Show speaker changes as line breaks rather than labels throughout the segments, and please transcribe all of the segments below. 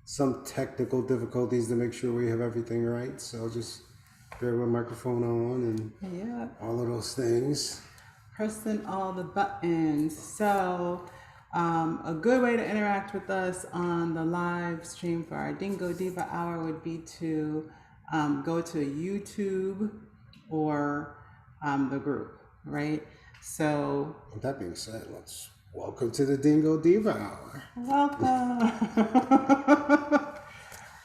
some technical difficulties to make sure we have everything right. So just bear with microphone on and
Yeah,
all of those things.
pressing all the buttons. So, a good way to interact with us on the live stream for our Dingo Diva Hour would be to go to YouTube or the group, right? So,
With that being said, let's welcome to the Dingo Diva Hour.
welcome.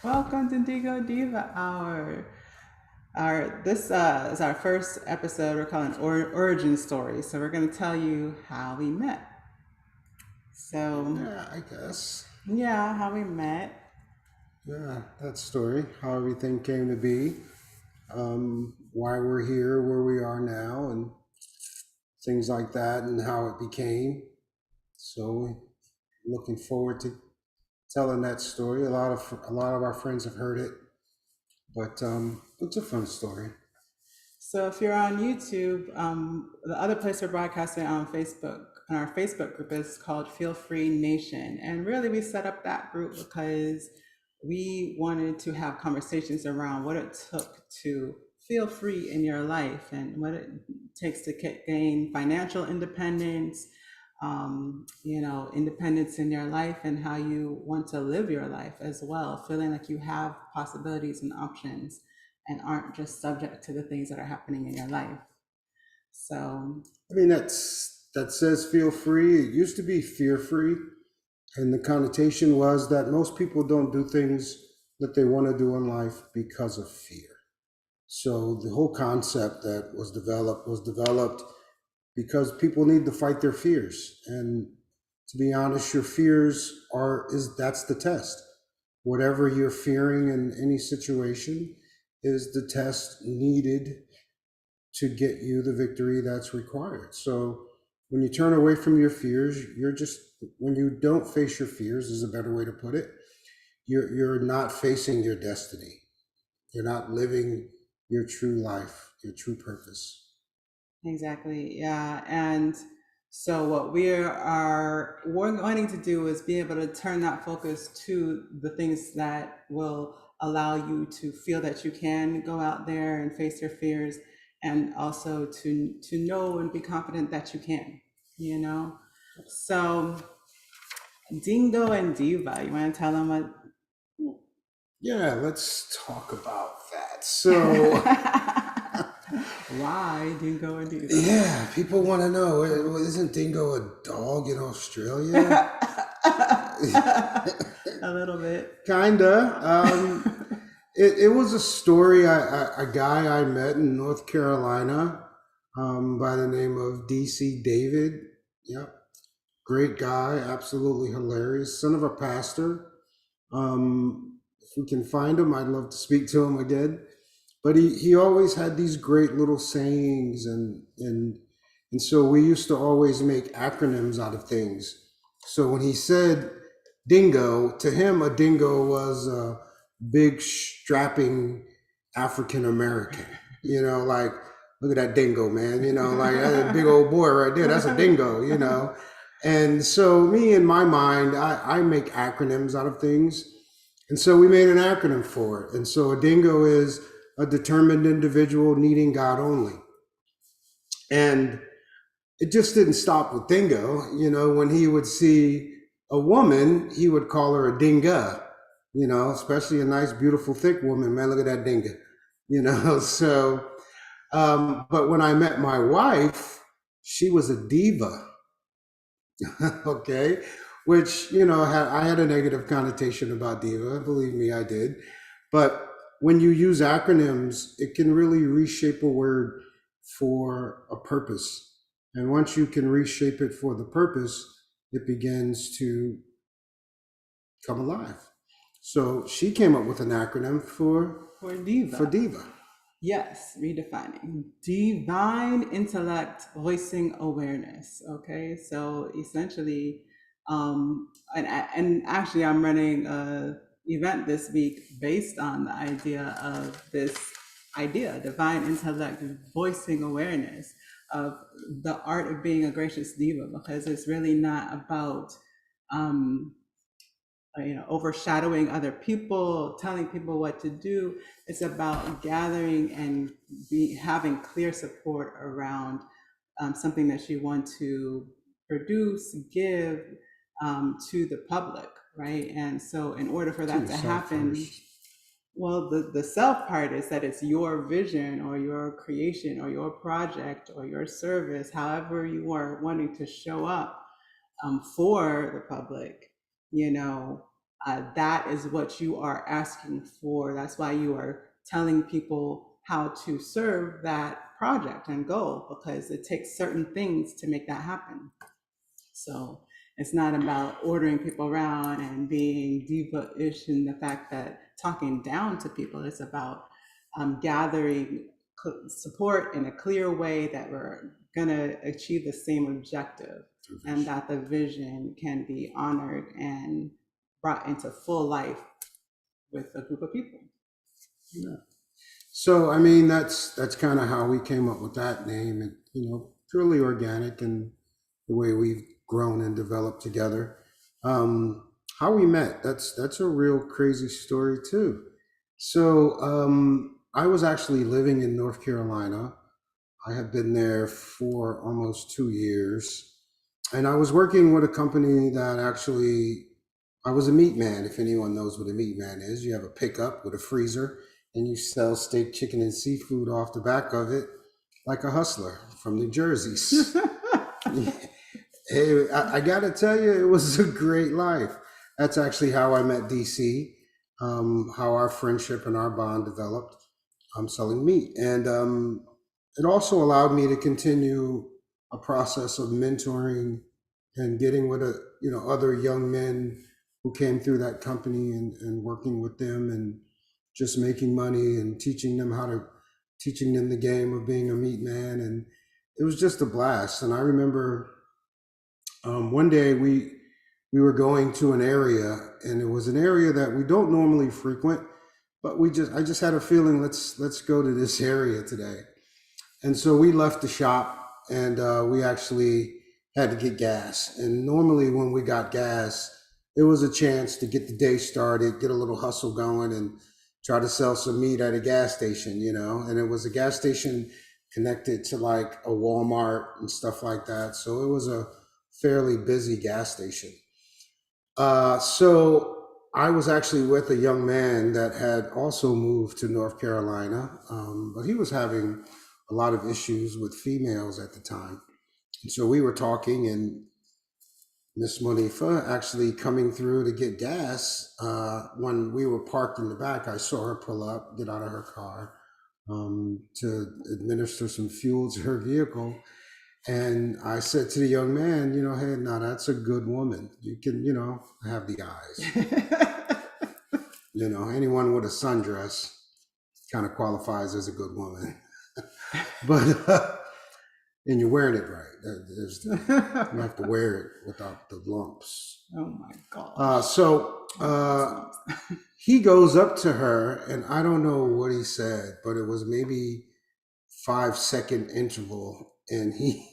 Welcome to Dingo Diva Hour. This is our first episode. We're calling origin story. So we're going to tell you how we met. So
Yeah, I guess.
yeah, how we met.
Yeah, that story, how everything came to be, why we're here, where we are now, and things like that, and how it became. So, looking forward to telling that story. A lot of our friends have heard it, but it's a fun story.
So if you're on YouTube, the other place we're broadcasting on Facebook, and our Facebook group is called Feel Free Nation. And really, we set up that group because we wanted to have conversations around what it took to feel free in your life and what it takes to gain financial independence, independence in your life and how you want to live your life as well, feeling like you have possibilities and options and aren't just subject to the things that are happening in your life. So,
I mean, that says feel free. It used to be fear free, and the connotation was that most people don't do things that they want to do in life because of fear. So the whole concept that was developed because people need to fight their fears. And to be honest, your fears are is that's the test. Whatever you're fearing in any situation is the test needed to get you the victory that's required. So when you turn away from your fears, you're just when you don't face your fears is a better way to put it. You're not facing your destiny. You're not living your true life, your true purpose.
exactly, yeah. And so, what we're wanting to do is be able to turn that focus to the things that will allow you to feel that you can go out there and face your fears, and also to know and be confident that you can. You know, so Dingo and Diva, you want to tell them what?
Yeah, let's talk about that. So,
Why Dingo and Diva?
yeah, people want to know, isn't Dingo a dog in Australia?
A little bit.
Kinda. It was a story. A guy I met in North Carolina, by the name of DC David. Yep, great guy, absolutely hilarious. Son of a pastor. If we can find him, I'd love to speak to him again. But he always had these great little sayings, and so we used to always make acronyms out of things. So when he said dingo, to him a dingo was a big strapping African American. Like, look at that dingo, man. Like, that's a big old boy right there. That's a dingo. And so me in my mind, I make acronyms out of things. And so we made an acronym for it. And so a dingo is a determined individual needing God only. And it just didn't stop with dingo. When he would see a woman, he would call her a dinga, especially a nice, beautiful, thick woman. Man, look at that dinga, So, but when I met my wife, she was a diva. Okay, which I had a negative connotation about diva. Believe me, I did. But when you use acronyms, it can really reshape a word for a purpose. And once you can reshape it for the purpose, it begins to come alive. So she came up with an acronym
For
for
Diva.
diva.
Yes, redefining. Divine intellect, voicing awareness. Okay, so essentially, and actually, I'm running a event this week based on the idea of this idea, divine intellect, voicing awareness of the art of being a gracious diva, because it's really not about um, overshadowing other people, telling people what to do. It's about gathering and having clear support around something that you want to produce, give to the public, right? And so, in order for
To
that to
yourself
happen,
first.
well, the self part is that it's your vision or your creation or your project or your service, however you are wanting to show up for the public, that is what you are asking for. That's why you are telling people how to serve that project and goal, because it takes certain things to make that happen. So it's not about ordering people around and being diva-ish in the fact that talking down to people. It's about gathering support in a clear way that we're going to achieve the same objective, and that the vision can be honored and brought into full life with a group of people.
Yeah. So I mean, that's kind of how we came up with that name, and purely organic and the way we've grown and developed together. Um, how we met, that's a real crazy story too. So I was actually living in North Carolina. I had been there for almost 2 years, and I was working with a company that actually I was a meat man. If anyone knows what a meat man is, you have a pickup with a freezer, and you sell steak, chicken, and seafood off the back of it, like a hustler from New Jersey. Hey, I got to tell you, it was a great life. That's actually how I met DC, how our friendship and our bond developed. I'm selling meat. And it also allowed me to continue a process of mentoring and getting with other young men who came through that company, and working with them and just making money and teaching them the game of being a meat man. And it was just a blast. And I remember one day we were going to an area, and it was an area that we don't normally frequent, but I just had a feeling, let's go to this area today. And so we left the shop, and we actually had to get gas. And normally when we got gas, it was a chance to get the day started, get a little hustle going, and try to sell some meat at a gas station. And it was a gas station connected to like a Walmart and stuff like that. So it was a fairly busy gas station. So I was actually with a young man that had also moved to North Carolina, but he was having a lot of issues with females at the time. And so we were talking, and Miss Monifa actually coming through to get gas. When we were parked in the back, I saw her pull up, get out of her car to administer some fuel to her vehicle. And I said to the young man, hey, now that's a good woman. You can, have the eyes. Anyone with a sundress kind of qualifies as a good woman. But, and you're wearing it right. You have to wear it without the lumps.
Oh my God.
He goes up to her, and I don't know what he said, but it was maybe 5-second interval, and he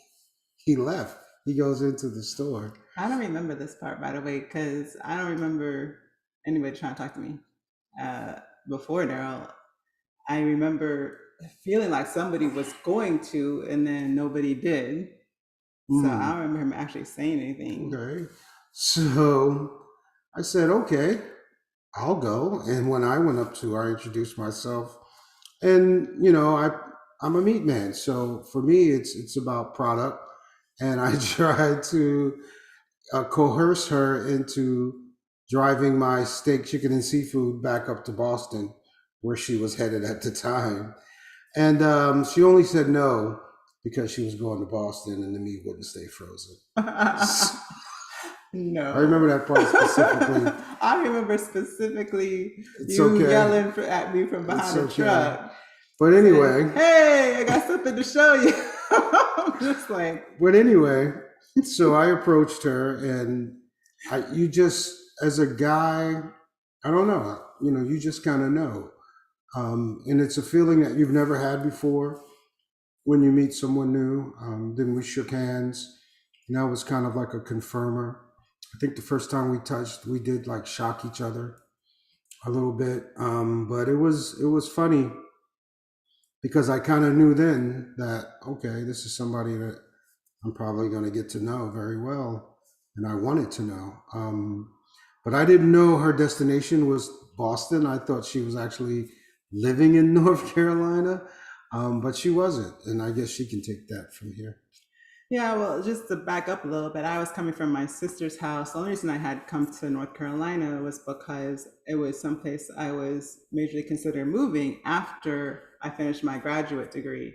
left. He goes into the store.
I don't remember this part, by the way, because I don't remember anybody trying to talk to me before Daryl. I remember feeling like somebody was going to, and then nobody did. So I don't remember him actually saying anything.
Okay. So I said, okay, I'll go. And when I went up to her, I introduced myself. And, I'm a meat man. So for me, it's about product. And I tried to coerce her into driving my steak, chicken, and seafood back up to Boston, where she was headed at the time. And she only said no because she was going to Boston and the meat wouldn't stay frozen.
No.
I remember that part specifically.
I remember specifically yelling at me from behind the truck.
But anyway.
Saying, hey, I got something to show you. I'm just like.
But anyway, so I approached her, and you just, as a guy, I don't know, you just kind of know. And it's a feeling that you've never had before when you meet someone new. Then we shook hands, and that was kind of like a confirmer. I think the first time we touched, we did like shock each other a little bit. But it was funny because I kind of knew then that okay, this is somebody that I'm probably going to get to know very well, and I wanted to know. But I didn't know her destination was Boston. I thought she was actually living in North Carolina, but she wasn't, and I guess she can take that from here.
Yeah, well, just to back up a little bit, I was coming from my sister's house. The only reason I had come to North Carolina was because it was someplace I was majorly considering moving after I finished my graduate degree.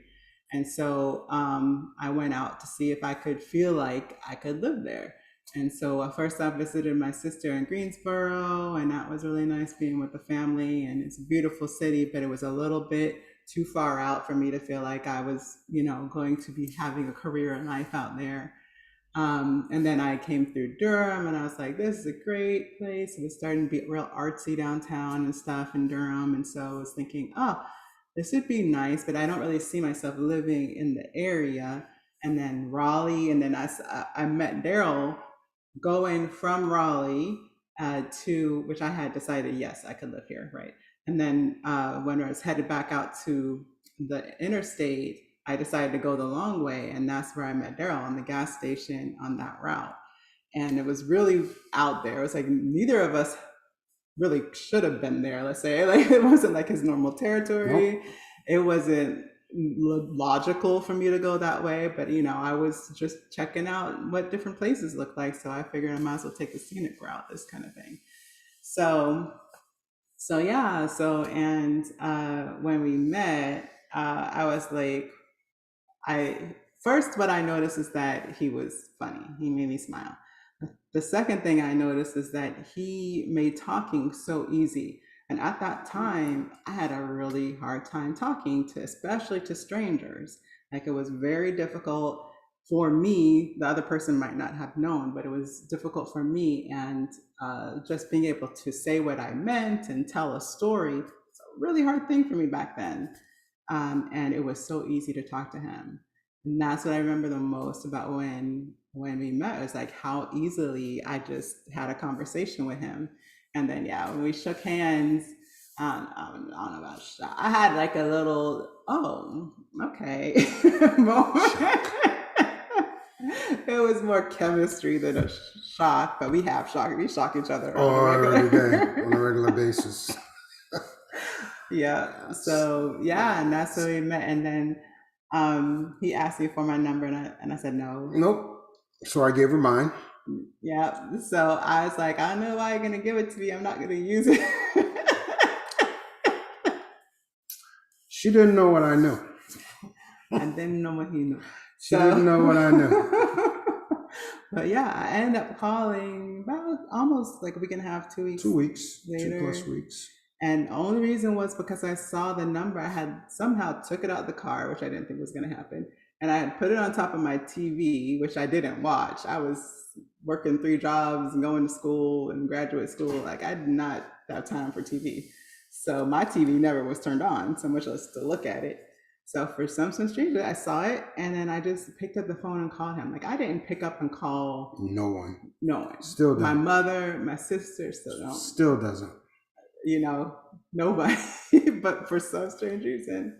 And so I went out to see if I could feel like I could live there. And so first I visited my sister in Greensboro, and that was really nice being with the family. And it's a beautiful city, but it was a little bit too far out for me to feel like I was, going to be having a career in life out there. And then I came through Durham and I was like, this is a great place. It was starting to be real artsy downtown and stuff in Durham. And so I was thinking, oh, this would be nice, but I don't really see myself living in the area. And then Raleigh, and then I met Daryl going from Raleigh to which I had decided, yes, I could live here, right? And then when I was headed back out to the interstate, I decided to go the long way, and that's where I met Daryl on the gas station on that route. And it was really out there. It was like neither of us really should have been there. Let's say, like it wasn't like his normal
Nope.
territory. It wasn't logical for me to go that way, but I was just checking out what different places look like, so I figured I might as well take the scenic route, this kind of thing. So so yeah, and when we met, I was like, I first, what I noticed is that he was funny. He made me smile. The second thing I noticed is that he made talking so easy. And at that time, I had a really hard time talking to, especially to strangers. Like it was very difficult for me. The other person might not have known, but it was difficult for me. And just being able to say what I meant and tell a story, it's a really hard thing for me back then. And it was so easy to talk to him. And that's what I remember the most about when we met. It was like how easily I just had a conversation with him. And then yeah, when we shook hands, I don't know about I had like a little okay moment. It was more chemistry than a shock, but we shock each other on a
Or every day on a
regular.
regular basis.
Yeah.
Yes.
So yeah, and that's how we met. And then he asked me for my number, and I said no.
Nope. So I gave her mine.
Yeah. So I was like, I know why you're gonna give it to me. I'm not gonna use it.
She didn't know what I knew.
And then no more he knew.
She didn't know what I knew.
But yeah, I ended up calling about almost like a week and a half, 2 weeks
2 weeks, two plus
later.
weeks.
And the only reason was because I saw the number. I had somehow took it out the car, which I didn't think was going to happen. And I had put it on top of my TV, which I didn't watch. I was working 3 jobs and going to school and graduate school. Like I did not have time for TV. So my TV never was turned on, so much as to look at it. So for some strange reason, I saw it, and then I just picked up the phone and called him. Like I didn't pick up and call
No one.
no one.
Still
My
don't.
mother, my sister still don't.
Still doesn't.
Nobody. But for some strange reason,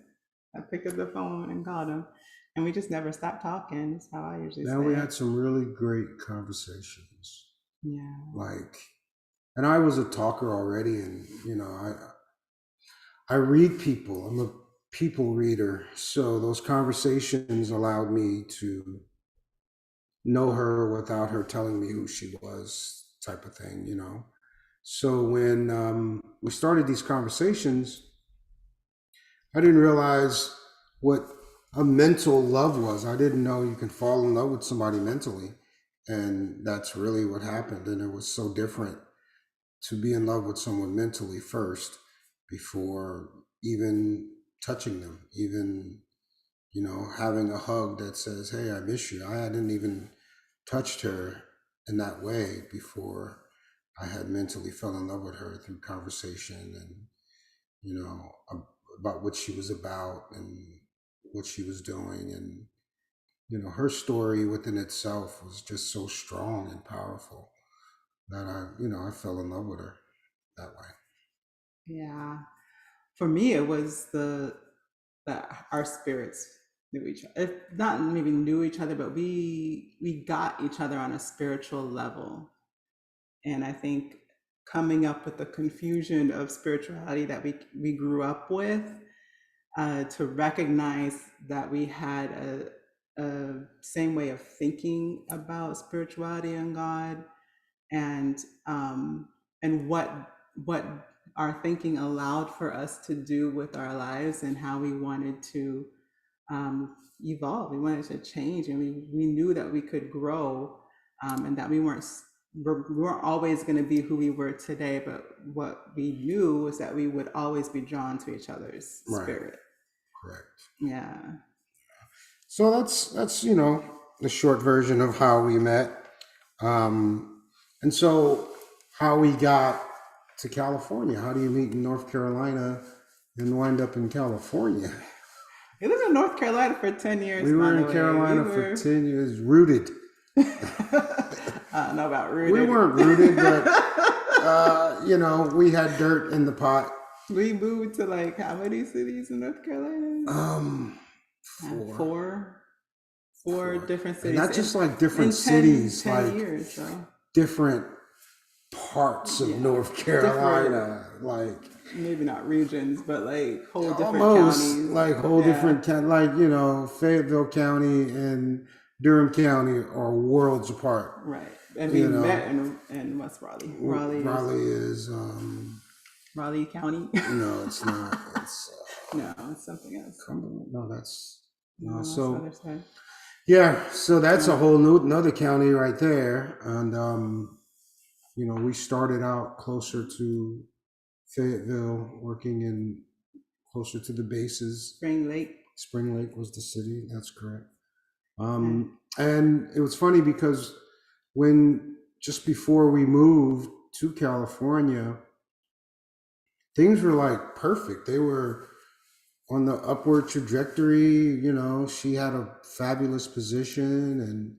I picked up the phone and called him, and we just never stopped talking. That's how I usually
Now we
say
had
it.
some really great conversations.
Yeah.
Like, and I was a talker already, and I read people. I'm a people reader, so those conversations allowed me to know her without her telling me who she was, type of thing. So when we started these conversations, I didn't realize what a mental love was. I didn't know you can fall in love with somebody mentally. And that's really what happened. And it was so different to be in love with someone mentally first before even touching them, even, having a hug that says, hey, I miss you. I hadn't even touched her in that way before I had mentally fell in love with her through conversation and you know, about what she was about and what she was doing. And her story within itself was just so strong and powerful. that I fell in love with her that way.
Yeah. For me, it was the that our spirits knew each other. If not maybe knew each other, but we got each other on a spiritual level. And I think coming up with the confusion of spirituality that we grew up with, to recognize that we had a same way of thinking about spirituality and God, and what our thinking allowed for us to do with our lives, and how we wanted to evolve. We wanted to change, and we knew that we could grow, and that we weren't always going to be who we were today. But what we knew was that we would always be drawn to each other's
Right.
spirit.
Correct.
Yeah.
So that's the short version of how we met, and so how we got to California. How do you meet in North Carolina and wind up in California?
We lived in North Carolina for 10 years.
We were in Carolina for 10 years, rooted.
I don't know about rooted.
We weren't rooted, but we had dirt in the pot.
We moved to like how many cities in North Carolina? Four different cities.
And not just like different cities,
10
like
years, so.
different parts of North Carolina, like
maybe not regions, but like whole different
almost
counties.
like whole different like Fayetteville County and Durham County are worlds apart.
Right, and we met in West Raleigh.
Raleigh is
Raleigh County.
No, it's not. It's
no, it's something else.
Cumberland. No, that's
no.
So
other side.
Yeah, so that's a whole another county right there, and we started out closer to Fayetteville, working in closer to the bases.
Spring Lake.
Spring Lake was the city. That's correct. And it was funny because just before we moved to California, things were like perfect. They were on the upward trajectory. She had a fabulous position, and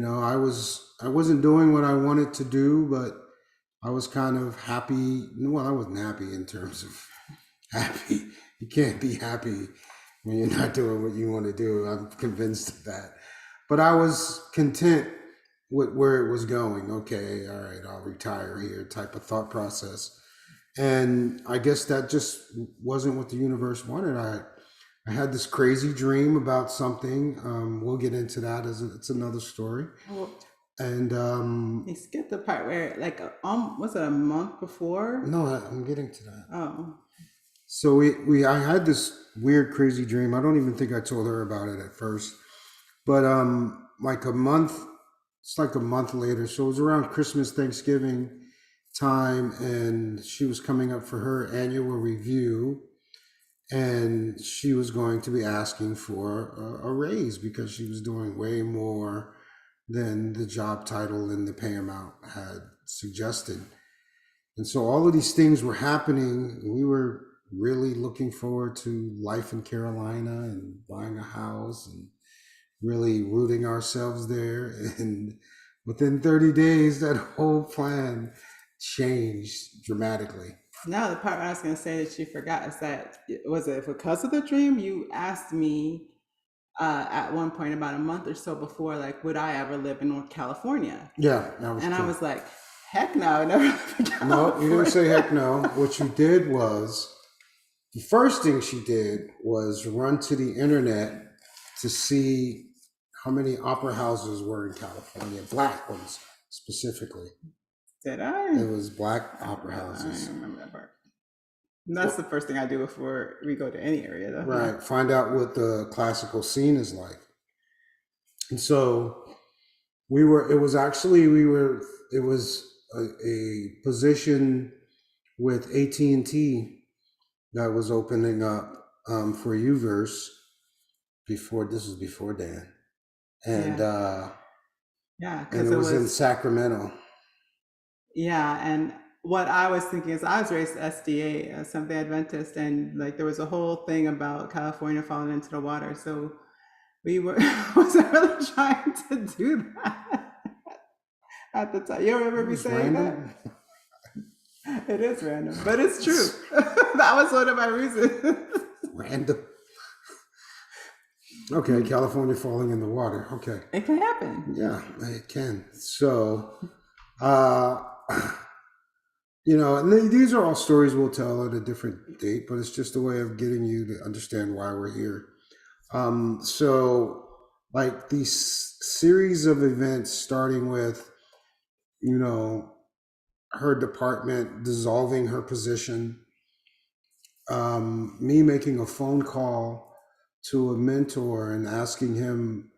I wasn't doing what I wanted to do, but I was kind of happy. Well, I wasn't happy in terms of happy. You can't be happy when you're not doing what you want to do. I'm convinced of that. But I was content with where it was going. Okay, all right, I'll retire here type of thought process. And I guess that just wasn't what the universe wanted. I had this crazy dream about something. We'll get into that it's another story.
Well,
and
you skipped the part where was it a month before?
No, I'm getting to that.
Oh.
So I had this weird crazy dream. I don't even think I told her about it at first. But it's like a month later. So it was around Christmas, Thanksgiving time, and she was coming up for her annual review, and she was going to be asking for a raise because she was doing way more than the job title and the pay amount had suggested. And so all of these things were happening. We were really looking forward to life in Carolina and buying a house and really rooting ourselves there. And within 30 days, that whole plan changed dramatically.
Now, the part I was going to say that you forgot is that, was it because of the dream? You asked me at one point about a month or so before, like, would I ever live in North California?
Yeah, that was true.
I was like, heck no, I never live in California.
No, you didn't say heck no. What you did was, the first thing she did was run to the internet to see how many opera houses were in California, black ones specifically.
Did I?
It was black opera houses.
I don't remember that part. That's the first thing I do before we go to any area, though.
Right. Find out what the classical scene is like. And so it was a position with AT&T that was opening up for Uverse this was before Dan. And and it was in Sacramento.
Yeah, and what I was thinking is I was raised SDA, Seventh Day Adventist, and like there was a whole thing about California falling into the water. So we wasn't really trying to do that. at the time. You remember
It
me
was
saying that?
random.
It is random, but it's true. That was one of my reasons.
Random. Okay, California falling in the water. Okay.
It can happen.
Yeah, it can. So, uh, and these are all stories we'll tell at a different date, but it's just a way of getting you to understand why we're here. So, like these series of events, starting with, you know, her department dissolving her position, me making a phone call to a mentor and asking him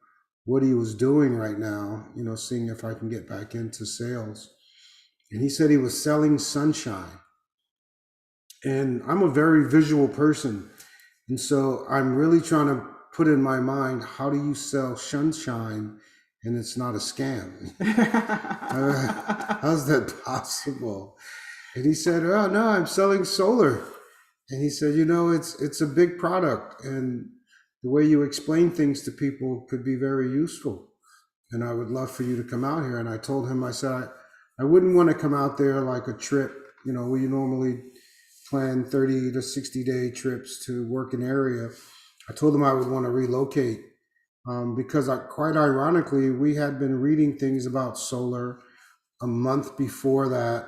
what he was doing right now, seeing if I can get back into sales. And he said he was selling sunshine. And I'm a very visual person. And so I'm really trying to put in my mind, how do you sell sunshine and it's not a scam? How's that possible? And he said, oh, no, I'm selling solar. And he said, it's a big product. And the way you explain things to people could be very useful. And I would love for you to come out here. And I told him, I said, I wouldn't want to come out there like a trip, where you normally plan 30 to 60-day trips to work an area. I told him I would want to relocate because quite ironically, we had been reading things about solar a month before that.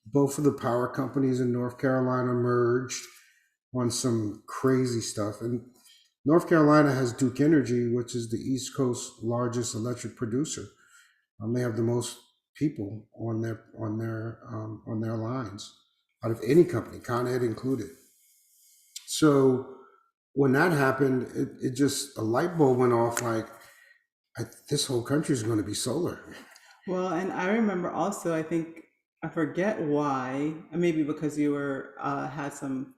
Both of the power companies in North Carolina merged on some crazy stuff. And North Carolina has Duke Energy, which is the East Coast's largest electric producer. They have the most people on their lines out of any company, Con Ed included. So when that happened, it just a light bulb went off. Like this whole country is going to be solar.
Well, and I remember also, I think, I forget why, maybe because you were had some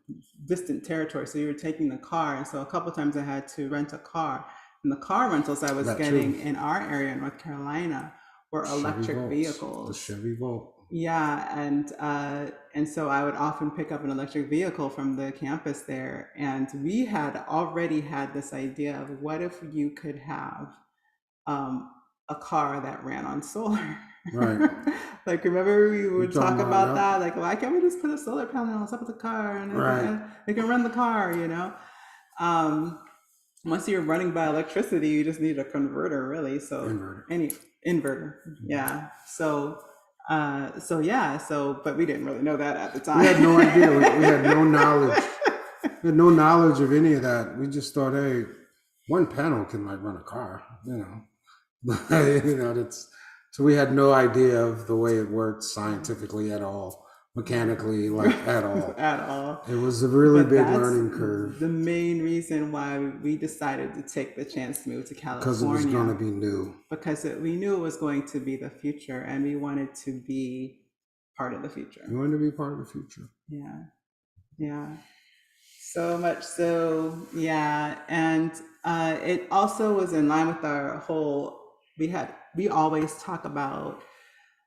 distant territory, so you were taking the car, and so a couple times I had to rent a car, and the car rentals I was
That
getting
too.
in our area in North Carolina were
Chevy
electric
Volts, the
vehicles.
Chevy Volt.
Yeah, and so I would often pick up an electric vehicle from the campus there, and we had already had this idea of what if you could have um, a car that ran on solar.
Right.
Like, remember we
You're
would
talking
talk
about,
about
yeah.
that? Like, why can't we just put a solar panel on top of the car and
Right.
it can run the car, Um, once you're running by electricity, you just need a converter, really. So
Inverter.
any inverter, yeah. But we didn't really know that at the time.
We had no idea. We had no knowledge. We had no knowledge of any of that. We just thought, hey, one panel can like run a car, that's so we had no idea of the way it worked scientifically at all, mechanically, like at all.
At all.
It was a really
But
big
that's
learning curve
the main reason why we decided to take the chance to move to
because it was going to
California,
be new.
because we knew it was going to be the future, and we wanted to be part of the future.
You wanted to be part of the future.
Yeah, yeah. So much so, yeah. And it also was in line with our whole, we always talk about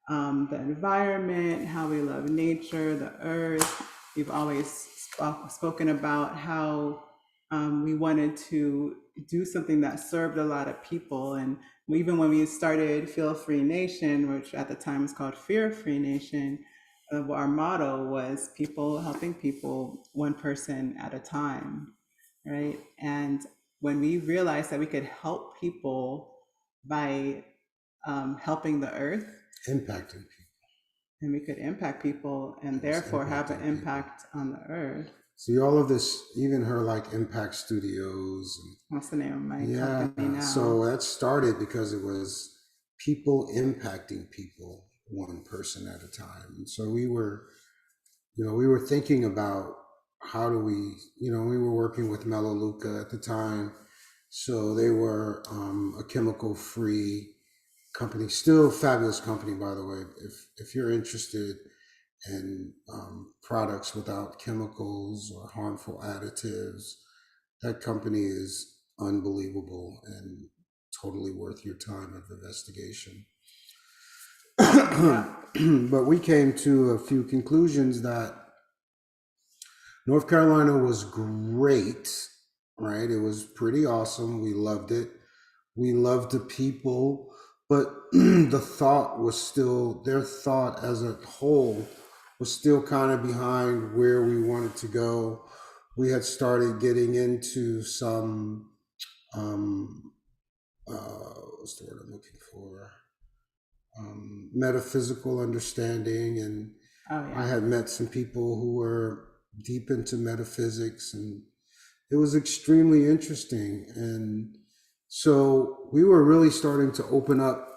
the environment, how we love nature, the earth. We've always spoken about how we wanted to do something that served a lot of people. And even when we started Feel Free Nation, which at the time was called Fear Free Nation, our motto was people helping people one person at a time, right? And when we realized that we could help people by helping the earth,
Impacting people.
and we could impact people and therefore have an impact on the earth.
See, all of this, even her like Impact Studios.
What's the name of my company now?
So that started because it was people impacting people one person at a time. And so we were thinking about how do we were working with Melaleuca at the time. So they were a chemical free company, still fabulous company, by the way. If you're interested in products without chemicals or harmful additives, that company is unbelievable and totally worth your time of investigation. But we came to a few conclusions that North Carolina was great, right? It was pretty awesome. We loved it. We loved the people. but the thought was still, their thought as a whole was still kind of behind where we wanted to go. We had started getting into some, um, what's the word I'm looking for? Metaphysical understanding, and
Oh
I
yeah.
had met some people who were deep into metaphysics, and it was extremely interesting. And so we were really starting to open up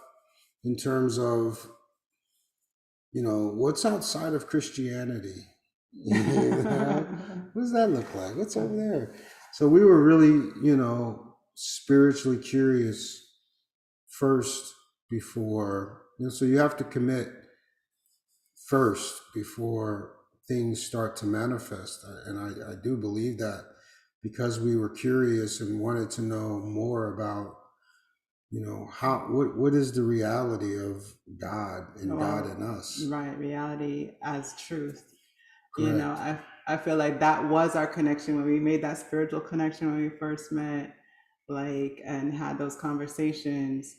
in terms of, what's outside of Christianity? What does that look like? What's over there? So we were really, spiritually curious first before, so you have to commit first before things start to manifest. And I do believe that because we were curious and wanted to know more about, what is the reality of God and God
Well,
in us.
right, reality as truth. You know,
Correct.
I feel like that was our connection when we made that spiritual connection when we first met, like, and had those conversations.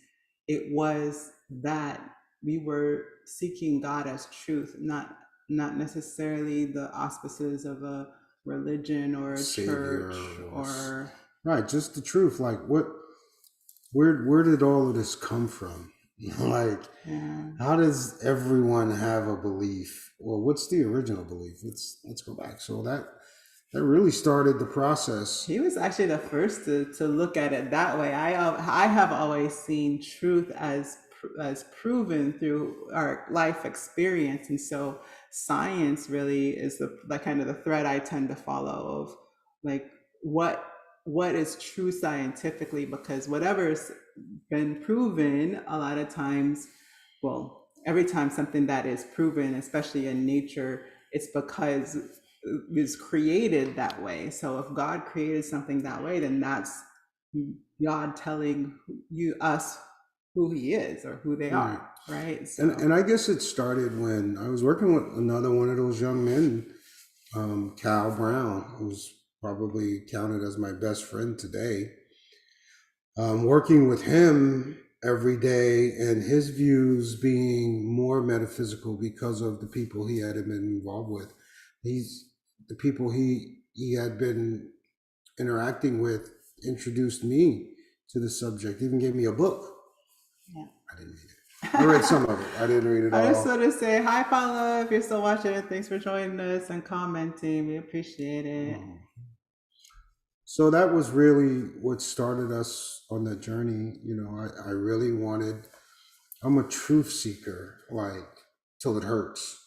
It was that we were seeking God as truth, not necessarily the auspices of a religion or a
Savior
church
was
or
right, just the truth. Like, where did all of this come from? Like,
yeah.
how does everyone have a belief? Well, what's the original belief? Let's go back. So that really started the process.
He was actually the first to look at it that way. I have always seen truth as proven through our life experience, and so science really is the kind of the thread I tend to follow of like what what is true scientifically, because whatever's been proven a lot of times, well, every time something that is proven, especially in nature, it's because is created that way. So if God created something that way, then that's God telling you us who He is or who they
Right.
are, right?
And
So
and I guess it started when I was working with another one of those young men, Cal Brown, who's probably counted as my best friend today. Working with him every day and his views being more metaphysical because of the people he had been involved with. He's the people he had been interacting with introduced me to the subject, even gave me a book.
yeah.
I didn't read it. I read some of it. I didn't read it
I just
all.
want to say hi, Paula, if you're still watching. Thanks for joining us and commenting. We appreciate it.
Um, so that was really what started us on that journey. I really wanted, I'm a truth seeker, like, till it hurts.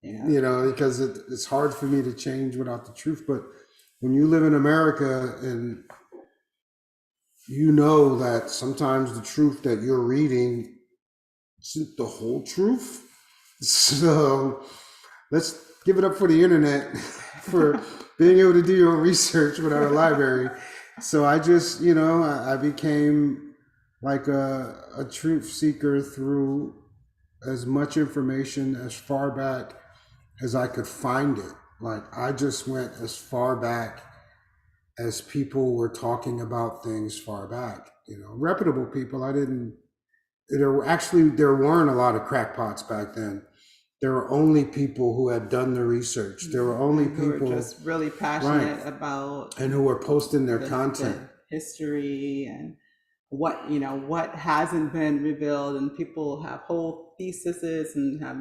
Yeah.
Because it's hard for me to change without the truth. But when you live in America and you know that sometimes the truth that you're reading isn't the whole truth, so let's give it up for the internet for being able to do your own research without a library. So I just, I became like a truth seeker through as much information as far back as I could find it. Like, I just went as far back as people were talking about things far back. Reputable people. I didn't. There weren't a lot of crackpots back then. There were only people who had done the research. There were only
And who are
people,
just really
right,
passionate about
and who were posting their content.
the history and what hasn't been revealed, and people have whole theses and have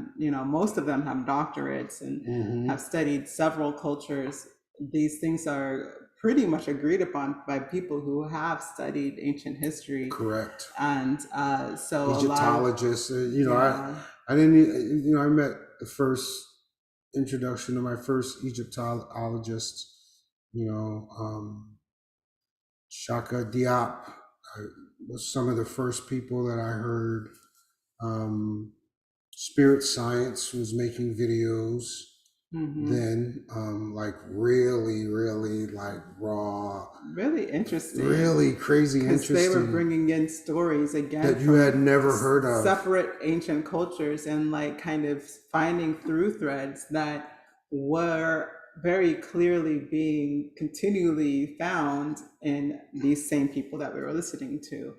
most of them have doctorates and
Hmm.
have studied several cultures. These things are pretty much agreed upon by people who have studied ancient history,
Correct.
and so a lot of
Egyptologists.
yeah.
I didn't. I met the first introduction to my first Egyptologist. Shaka Diop was some of the first people that I heard. Um, Spirit Science was making videos
Hmm.
then, like, really, really, like, raw,
Really interesting,
really crazy
because they were
interesting
bringing in stories again
that you had
from
never heard of.
separate ancient cultures and like kind of finding through threads that were very clearly being continually found in these same people that we were listening to.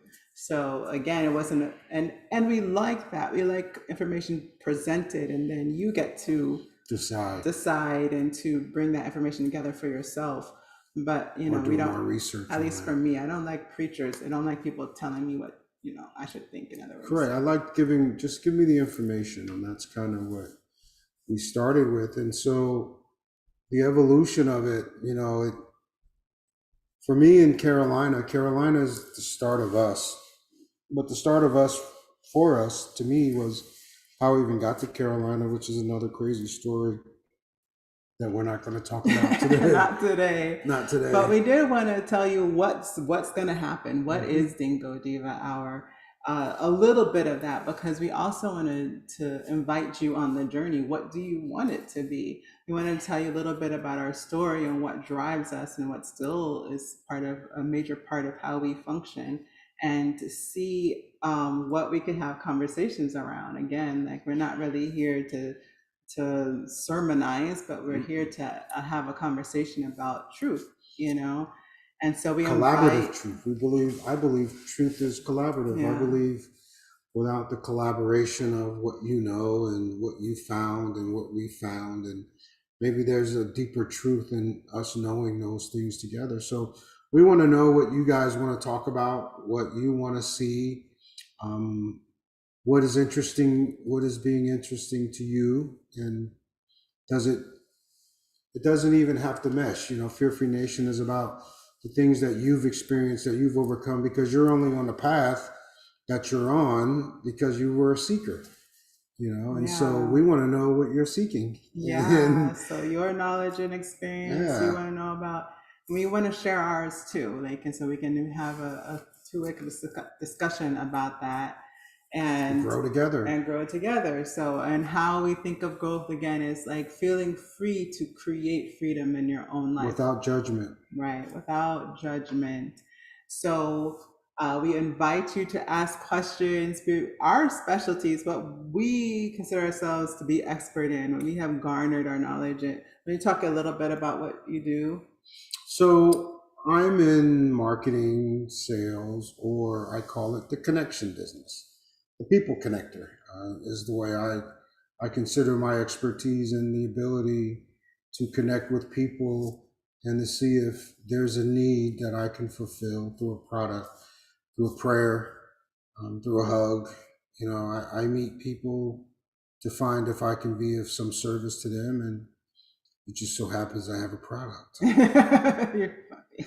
So again, it wasn't, and we like that. We like information presented, and then you get to
Decide
decide and to bring that information together for yourself. But
or
we
do
don't,
more research
at
on
least for
it.
me, I don't like preachers. I don't like people telling me what, I should think, in other words.
Correct. I like giving, just give me the information, and that's kind of what we started with. And so the evolution of it, for me in Carolina, Carolina is the start of us. But the start of us for us, to me, was how we even got to Carolina, which is another crazy story that we're not going to talk about today.
Not today.
Not today.
But we did want to tell you what's going to happen. What
Mhm.
is Dingo Diva Hour? A little bit of that, because we also wanted to invite you on the journey. What do you want it to be? We want to tell you a little bit about our story and what drives us and what still is a major part of how we function, and to see what we can have conversations around. Again, like, we're not really here to sermonize, but we're here to have a conversation about truth, And so we
Collaborative
invite,
truth. I believe truth is collaborative. I
yeah,
believe without the collaboration of what you know and what you found and what we found, and maybe there's a deeper truth in us knowing those things together. So we want to know what you guys want to talk about, what you want to see, um, what is interesting, what is being interesting to you, and does it doesn't even have to mesh. Fear Free Nation is about the things that you've experienced, that you've overcome, because you're only on the path that you're on because you were a seeker, and so
yeah,
we want to know what you're seeking.
yeah.
And
So your knowledge and experience, you
yeah,
want to know about. We want to share ours too, and so we can have a two-way discussion about that,
and
and
grow together
grow together. So, and how we think of growth again is like feeling free to create freedom in your own life.
without judgment.
Right, without judgment. So we invite you to ask questions. Our specialties, what we consider ourselves to be expert in, what we have garnered our knowledge in. Will you talk a little bit about what you do?
So I'm in marketing, sales, or I call it the connection business. The people connector is the way I consider my expertise and the ability to connect with people and to see if there's a need that I can fulfill through a product, through a prayer, through a hug. I meet people to find if I can be of some service to them, and it just so happens I have a product.
You're funny.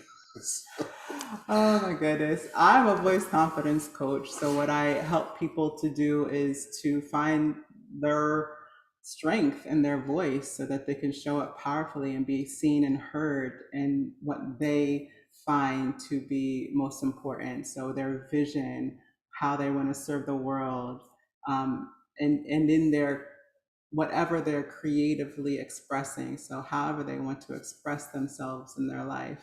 Oh my goodness. I'm a voice confidence coach. So, what I help people to do is to find their strength in their voice so that they can show up powerfully and be seen and heard in what they find to be most important. So, their vision, how they want to serve the world, and in their whatever they're creatively expressing. So, however they want to express themselves in their life.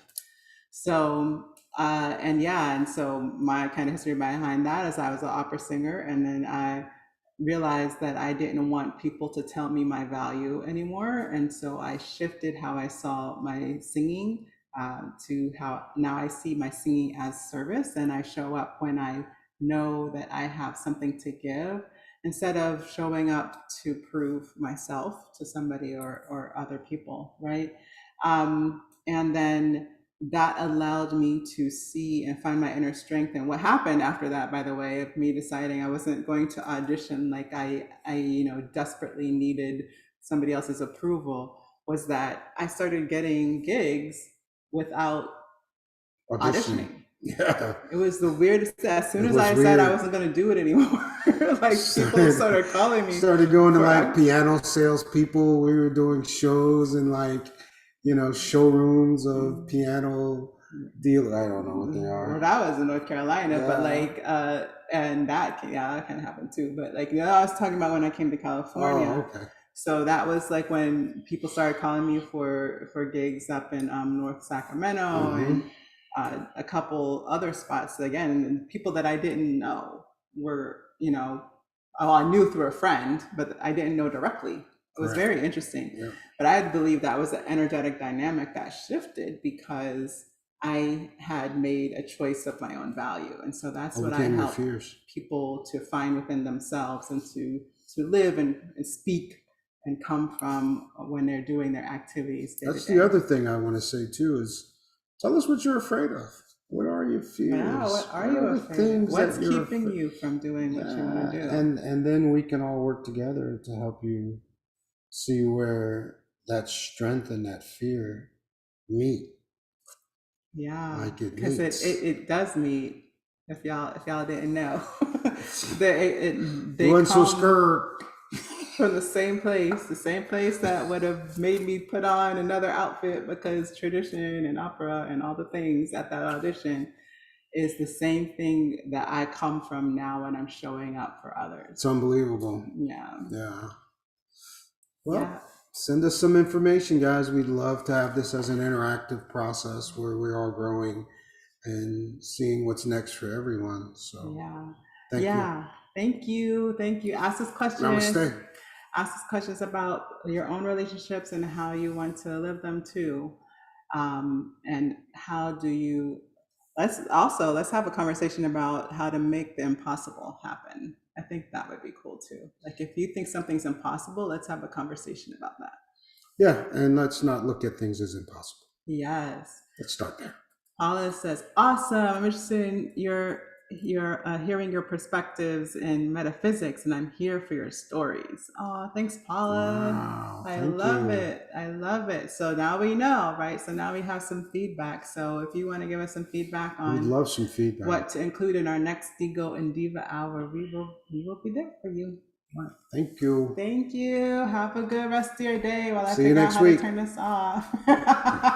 So, and yeah, and so my kind of history behind that is I was an opera singer, and then I realized that I didn't want people to tell me my value anymore. And so I shifted how I saw my singing, to how now I see my singing as service, and I show up when I know that I have something to give, instead of showing up to prove myself to somebody or other people, right? And then that allowed me to see and find my inner strength. And what happened after that, by the way, of me deciding I wasn't going to audition like I desperately needed somebody else's approval, was that I started getting gigs without
Auditioning.
auditioning.
Yeah.
It was the weirdest. As soon
It
as
was
I said I
weird.
wasn't going to do it anymore, like, people started calling me
Started going to
for
like piano salespeople. We were doing shows in like, showrooms of piano deal. I don't know what they
Well,
are.
that was in North Carolina, but
Yeah.
like, and that can happen too. But like, I was talking about when I came to
Oh,
California.
okay.
So that was like when people started calling me for gigs up in North Sacramento,
Mm-hmm.
and a couple other spots. Again, and people that I didn't know were, well, I knew through a friend, but I didn't know directly. It was
Correct.
very interesting.
Yeah.
But I believe that was an energetic dynamic that shifted, because I had made a choice of my own value. And so that's what I
Overcame your
help
fears.
people to find within themselves and to live and speak and come from when they're doing their activities day to
That's the
day.
other thing I want to say too is tell us what you're afraid of. What are your
Yeah,
fears?
what are
What
you
are the
afraid of?
things
What's
that you're
keeping
afraid?
you from doing what you want to do?
And then we can all work together to help you see where that strength and that fear meet,
Yeah,
like it
because
meets.
it does meet. If y'all didn't know, they
Wasn't so
come
scared.
from the same place that would have made me put on another outfit because tradition and opera and all the things at that audition is the same thing that I come from now when I'm showing up for others.
It's unbelievable.
Yeah.
Yeah. Well,
Yeah.
send us some information, guys. We'd love to have this as an interactive process where we're all growing and seeing what's next for everyone. So,
Yeah.
thank
Yeah. Thank you. Thank you.
you. Namaste.
Ask us questions about your own relationships and how you want to live them too. And how do you, let's have a conversation about how to make the impossible happen. I think that would be cool too. Like if you think something's impossible, let's have a conversation about that.
Yeah, and let's not look at things as impossible.
Yes.
Let's start there.
Paula says, awesome. I'm interested in hearing your perspectives in metaphysics, and I'm here for your stories. Oh, thanks, Paula.
Wow,
I
thank
love
you.
it. I love it. So now we know, right? So now we have some feedback. So if you want to give us some feedback
We'd
on
love some feedback.
what to include in our next Dingo and Diva hour, we will be there for you.
Thank you.
Thank you. Have a good rest of your day while I
See you
figure out
next
how
week.
to turn this off.